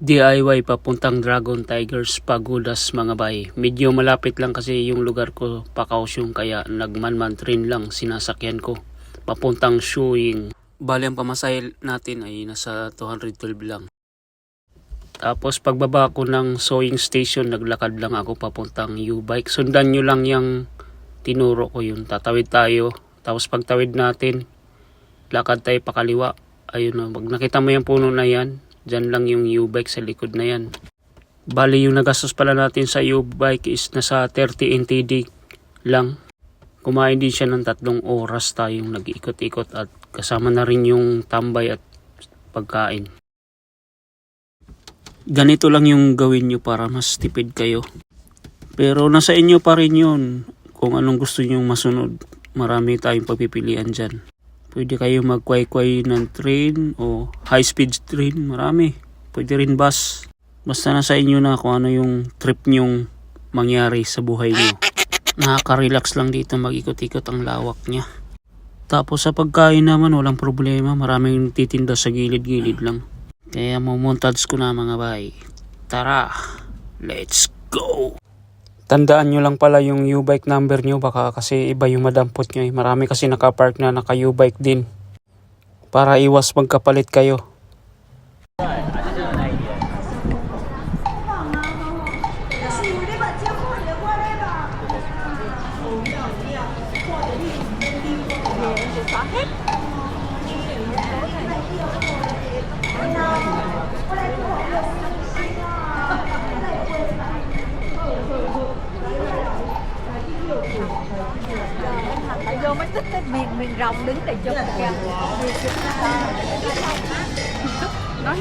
DIY papuntang Dragon Tigers Pagodas mga bay. Medyo malapit lang kasi yung lugar ko, Pakausyong, kaya nagmanman train lang sinasakyan ko papuntang Suing. Bali ang pamasahe natin ay nasa 212 lang. Tapos pagbaba ko ng Suing Station, naglakad lang ako papuntang U-Bike. Sundan nyo lang yung tinuro ko yun. Tatawid tayo. Tapos pagtawid natin, lakad tayo pakaliwa. Ayun na, pag nakita mo yung puno na yan, dyan lang yung U-Bike sa likod na yan. Bali yung nagastos pala natin sa U-Bike is nasa 30 NTD lang. Kumain din siya ng 3 oras tayong nag-ikot-ikot at kasama na rin yung tambay at pagkain. Ganito lang yung gawin nyo para mas tipid kayo. Pero nasa inyo pa rin yun kung anong gusto nyo masunod. Marami tayong pagpipilian dyan. Pwede kayo magkway-kway ng train o high-speed train. Marami. Pwede rin bus. Basta nasa inyo na kung ano yung trip nyong mangyari sa buhay nyo. Nakaka-relax lang dito, mag-ikot-ikot ang lawak niya. Tapos sa pagkain naman walang problema. Maraming titinda sa gilid-gilid lang. Kaya mumontage ko na mga bay. Tara, let's go! Tandaan nyo lang pala yung U-Bike number nyo, baka kasi iba yung madampot nyo. Marami kasi nakapark na naka U-Bike din. Para iwas magkapalit kayo. Tại vô mới thích cái miền rồng đứng để chụp kìa. Nói